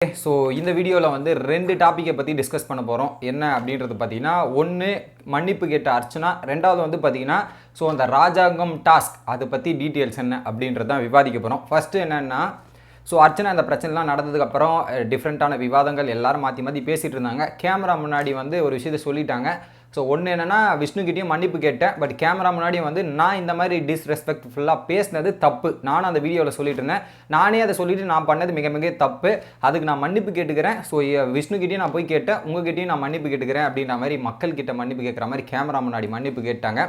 So இந்த வீடியோவில் வந்து 2 டாப்பிக்கை பற்றி டிஸ்கஸ் பண்ண போகிறோம். என்ன அப்படின்றது பார்த்தீங்கன்னா, ஒன்று மன்னிப்பு கேட்ட அர்ச்சனா, ரெண்டாவது வந்து பார்த்தீங்கன்னா ஸோ அந்த ராஜாங்கம் டாஸ்க் அதை பற்றி டீட்டெயில்ஸ் என்ன அப்படின்றது தான் விவாதிக்க போகிறோம். ஃபஸ்ட்டு என்னென்னா, ஸோ அர்ச்சனா இந்த பிரச்சனைலாம் நடந்ததுக்கப்புறம் டிஃப்ரெண்ட்டான விவாதங்கள் எல்லாரும் மாற்றி மாற்றி பேசிகிட்டு இருந்தாங்க. கேமரா முன்னாடி வந்து ஒரு விஷயத்தை சொல்லிட்டாங்க. ஸோ ஒன்று என்னென்னா, விஷ்ணுக்கிட்டையும் மன்னிப்பு கேட்டேன். பட் கேமரா முன்னாடி வந்து நான் இந்த மாதிரி டிஸ்ரெஸ்பெக்ட்ஃபுல்லாக பேசினது தப்பு. நானும் அந்த வீடியோவில் சொல்லிட்டு இருந்தேன். நானே அதை சொல்லிவிட்டு நான் பண்ணது மிக மிக தப்பு. அதுக்கு நான் மன்னிப்பு கேட்டுக்கிறேன். ஸோ விஷ்ணுக்கிட்டையும் நான் போய் கேட்டேன், உங்ககிட்டையும் நான் மன்னிப்பு கேட்டுக்கிறேன் அப்படின்ற மாதிரி மக்கள்கிட்ட மன்னிப்பு கேட்குற மாதிரி கேமரா முன்னாடி மன்னிப்பு கேட்டாங்க.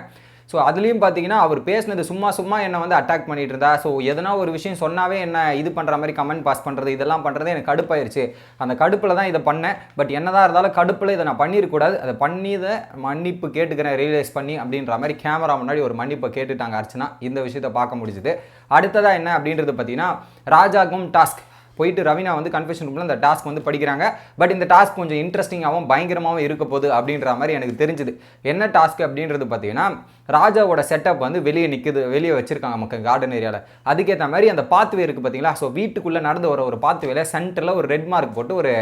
ஸோ அதுலேயும் பார்த்தீங்கன்னா, அவர் பேசினது சும்மா என்னை வந்து அட்டாக் பண்ணிட்டு இருந்தா. ஸோ எதனா ஒரு விஷயம் சொன்னாவே என்ன இது பண்ணுற மாதிரி கமெண்ட் பாஸ் பண்ணுறது, இதெல்லாம் பண்ணுறது எனக்கு கடுப்பாயிருச்சு. அந்த கடுப்பில் தான் இதை பண்ணேன். பட் என்னதான் இருந்தாலும் கடுப்பில் இதை நான் பண்ணியிருக்கூடாது. அதை பண்ணி இதை மன்னிப்பு கேட்டுக்கிறேன், ரியலைஸ் பண்ணி அப்படின்ற மாதிரி கேமரா முன்னாடி ஒரு மன்னிப்பை கேட்டுட்டாங்க அர்ச்சனா. இந்த விஷயத்தை பார்க்க முடிஞ்சுது. அடுத்ததாக என்ன அப்படின்றது பார்த்தீங்கன்னா, ராஜாங்கம் டாஸ்க் போயிட்டு ரவீனா வந்து கன்ஃபெஷன் ரூமில் அந்த டாஸ்க் வந்து படிக்கிறாங்க. பட் இந்த டாஸ்க் கொஞ்சம் இன்ட்ரெஸ்டிங்காகவும் பயங்கரமாகவும் இருக்க போகுது அப்படின்ற மாதிரி எனக்கு தெரிஞ்சுது. என்ன டாஸ்க் அப்படின்றது பார்த்தீங்கன்னா, ராஜாவோட செட்டப் வந்து வெளியே வச்சிருக்காங்க மக்கள் கார்டன் ஏரியாவில். அதுக்கேற்ற மாதிரி அந்த பாத்வே இருக்குது பார்த்தீங்களா. ஸோ வீட்டுக்குள்ளே நடந்து வர ஒரு பாத்வேல சென்டரில் ஒரு ரெட் மார்க் போட்டு ஒரு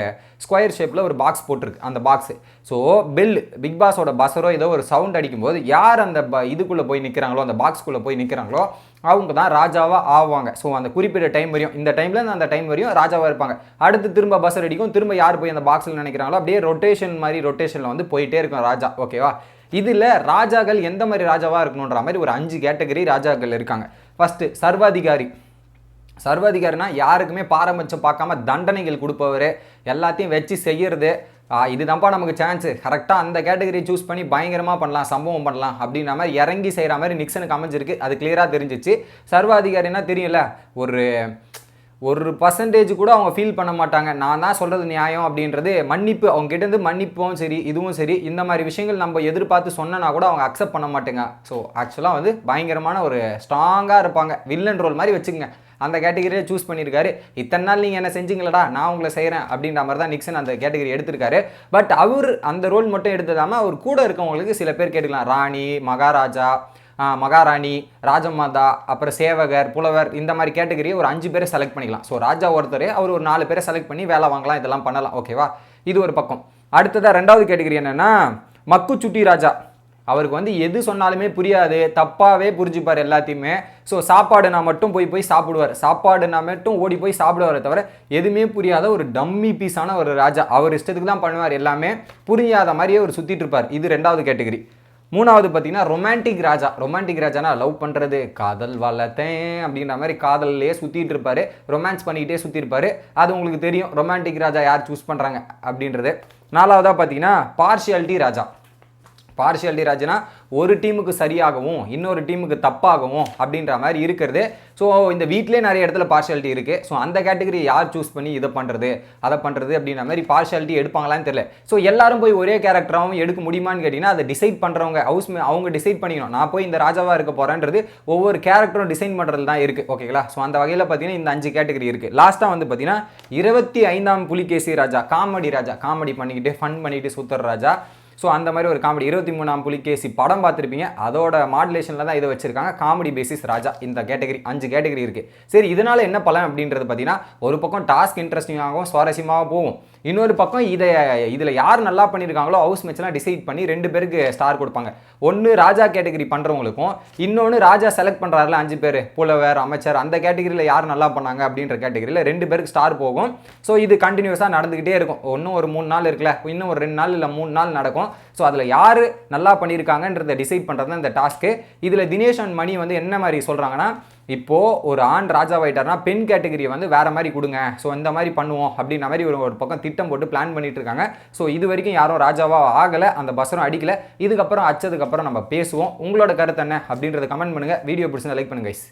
ஸ்கொயர் ஷேப்பில் ஒரு பாக்ஸ் போட்டிருக்கு. அந்த பாக்ஸு ஸோ பெல் பிக் பாஸோட பஸ்ஸரோ ஏதோ ஒரு சவுண்ட் அடிக்கும்போது யார் அந்த இதுக்குள்ளே போய் நிற்கிறாங்களோ, அந்த பாக்ஸ்குள்ளே போய் நிற்கிறாங்களோ அவங்க தான் ராஜாவாக ஆவாங்க. ஸோ அந்த குறிப்பிட்ட டைம் வரையும், இந்த டைமில் அந்த டைம் வரையும் ராஜாவாக இருப்பாங்க. அடுத்து திரும்ப பஸ் அடிக்கும், திரும்ப யார் போய் அந்த பாக்ஸில் நினைக்கிறாங்களோ அப்படியே ரொட்டேஷனில் வந்து போயிட்டே இருக்கும் ராஜா. ஓகேவா? இதில் ராஜாக்கள் எந்த மாதிரி ராஜாவாக இருக்கணுன்ற மாதிரி ஒரு 5 கேட்டகரி ராஜாக்கள் இருக்காங்க. ஃபஸ்ட்டு சர்வாதிகாரினா யாருக்குமே பாரபட்சம் பார்க்காம தண்டனைகள் கொடுப்பவர், எல்லாத்தையும் வச்சு செய்கிறது. இதுதான்ப்பா நமக்கு சான்ஸு, கரெக்டாக அந்த கேட்டகரியை சூஸ் பண்ணி பயங்கரமாக பண்ணலாம், சம்பவம் பண்ணலாம் அப்படின்ற மாதிரி இறங்கி செய்கிற மாதிரி நிக்சனுக்கு அமைஞ்சிருக்கு. அது கிளியராக தெரிஞ்சிச்சு. சர்வாதிகாரினா தெரியல, ஒரு பர்சன்டேஜ் கூட அவங்க ஃபீல் பண்ண மாட்டாங்க. நான் தான் சொல்கிறது நியாயம் அப்படின்றது மன்னிப்பு, அவங்க கிட்டேருந்து மன்னிப்பும் சரி இதுவும் சரி இந்த மாதிரி விஷயங்கள் நம்ம எதிர்பார்த்து சொன்னா கூட அவங்க அக்செப்ட் பண்ண மாட்டேங்க. ஸோ ஆக்சுவலாக வந்து பயங்கரமான ஒரு ஸ்ட்ராங்காக இருப்பாங்க, வில்லன் ரோல் மாதிரி வச்சுக்கங்க. அந்த கேட்டகரியை சூஸ் பண்ணியிருக்காரு. இத்தனை நாள் நீங்கள் என்ன செஞ்சீங்களடா, நான் உங்களை செய்கிறேன் அப்படின்ற மாதிரி தான் நிக்சன் அந்த கேட்டகரி எடுத்திருக்காரு. பட் அவர் அந்த ரோல் மட்டும் எடுத்ததாமல் அவர் கூட இருக்கவங்களுக்கு சில பேர் கேட்டுக்கலாம். ராணி, மகாராணி, ராஜமாதா, அப்புறம் சேவகர், புலவர், இந்த மாதிரி கேட்டகரியை ஒரு 5 பேரை செலக்ட் பண்ணிக்கலாம். ஸோ ராஜா ஒருத்தர் அவர் ஒரு 4 பேரை செலக்ட் பண்ணி வேலை வாங்கலாம், இதெல்லாம் பண்ணலாம். ஓகேவா? இது ஒரு பக்கம். அடுத்ததாக 2வது கேட்டகரி என்னென்னா, மக்குச்சுட்டி ராஜா. அவருக்கு வந்து எது சொன்னாலுமே புரியாது, தப்பாகவே புரிஞ்சுப்பார் எல்லாத்தையுமே. ஸோ சாப்பாடுனா மட்டும் போய் சாப்பிடுவார், சாப்பாடுனா மட்டும் ஓடி போய் சாப்பிடுவாரே தவிர எதுவுமே புரியாத ஒரு டம்மி பீஸான ஒரு ராஜா. அவர் இஷ்டத்துக்கு தான் பண்ணுவார், எல்லாமே புரியாத மாதிரியே அவர் சுற்றிட்டு இருப்பார். இது 2வது கேட்டகரி. 3வது பார்த்தீங்கன்னா ரொமான்டிக் ராஜானா லவ் பண்ணுறது, காதல் வளர்த்தேன் அப்படின்ற மாதிரி காதல்லையே சுற்றிட்டு இருப்பார், ரொமான்ஸ் பண்ணிக்கிட்டே சுற்றி இருப்பார். அது உங்களுக்கு தெரியும் ரொமான்டிக் ராஜா யார் சூஸ் பண்ணுறாங்க அப்படின்றது. 4வதாக பார்த்தீங்கன்னா பார்ஷியாலிட்டி ராஜானா ஒரு டீமுக்கு சரியாகவும் இன்னொரு டீமுக்கு தப்பாகவும் அப்படின்ற மாதிரி இருக்கிறது. ஸோ இந்த வீட்டிலே நிறைய இடத்துல பார்ஷியாலிட்டி இருக்குது. ஸோ அந்த கேட்டகரி யார் சூஸ் பண்ணி இதை பண்ணுறது அதை பண்ணுறது அப்படின்ற மாதிரி பார்ஷியாலிட்டி எடுப்பாங்களான்னு தெரியல. ஸோ எல்லாரும் போய் ஒரே கேரக்டராகவும் எடுக்க முடியுமான்னு கேட்டிங்கன்னா, அதை டிசைட் பண்ணுறவங்க அவங்க டிசைட் பண்ணிக்கணும். நான் போய் இந்த ராஜாவாக இருக்க போகிறேன்றது ஒவ்வொரு கேரக்டரும் டிசைன் பண்ணுறது தான் இருக்குது. ஓகேங்களா? ஸோ அந்த வகையில் பார்த்தீங்கன்னா இந்த 5 கேட்டகரி இருக்குது. லாஸ்ட்டாக வந்து பார்த்தீங்கன்னா 25ஆம் புலிகேசி ராஜா, காமெடி பண்ணிக்கிட்டு ஃபன் பண்ணிக்கிட்டு சுற்றுற ராஜா. ஸோ அந்த மாதிரி ஒரு காமெடி. 23ஆம் புலிகேசி படம் பார்த்துருப்பீங்க, அதோட மாடுலேஷனில் தான் இதை வச்சிருக்காங்க. காமெடி பேசிஸ் ராஜா. இந்த கேட்டகரி 5 கேட்டகரி இருக்குது. சரி, இதனால் என்ன பலன் அப்படின்றது பார்த்தீங்கன்னா, ஒரு பக்கம் டாஸ்க் இன்ட்ரெஸ்டிங்காகவும் சுவாரஸ்யமாக போகும். இன்னொரு பக்கம் இதில் யார் நல்லா பண்ணியிருக்காங்களோ ஹவுஸ் மேட்ச்லாம் டிசைட் பண்ணி 2 பேருக்கு ஸ்டார் கொடுப்பாங்க. ஒன்று ராஜா கேட்டகரி பண்ணுறவங்களுக்கும், இன்னொன்று ராஜா செலக்ட் பண்ணுறாருல 5 பேர், புலவர், அமைச்சர், அந்த கேட்டகரியில் யார் நல்லா பண்ணாங்க அப்படின்ற கேட்டகரியில் 2 பேருக்கு ஸ்டார் போகும். ஸோ இது கண்டினியூஸாக நடந்துக்கிட்டே இருக்கும். இன்னும் ஒரு 3 நாள் இருக்குல்ல, இன்னும் ஒரு 2 நாள் இல்லை 3 நாள் நடக்கும். ஸோ அதில் யார் நல்லா பண்ணியிருக்காங்கன்றதை டிசைட் பண்ணுறது தான் இந்த டாஸ்க்கு. இதில் தினேஷ் அண்ட் மணி வந்து என்ன மாதிரி சொல்கிறாங்கன்னா, இப்போது ஒரு ஆண் ராஜாவாயிட்டார்னா பெண் கேட்டகரியை வந்து வேறு மாதிரி கொடுங்க, ஸோ இந்த மாதிரி பண்ணுவோம் அப்படின்ற மாதிரி ஒரு பக்கம் திட்டம் போட்டு பிளான் பண்ணிட்டு இருக்காங்க. ஸோ இது வரைக்கும் யாரும் ராஜாவாக ஆகலை, அந்த பஸ்ஸரும் அடிக்கலை. இதுக்கப்புறம் நம்ம பேசுவோம். உங்களோட கருத்து என்ன அப்படின்றத கமெண்ட் பண்ணுங்கள். வீடியோ பிடிச்சிருந்தா லைக் பண்ணுங்க கைஸ்.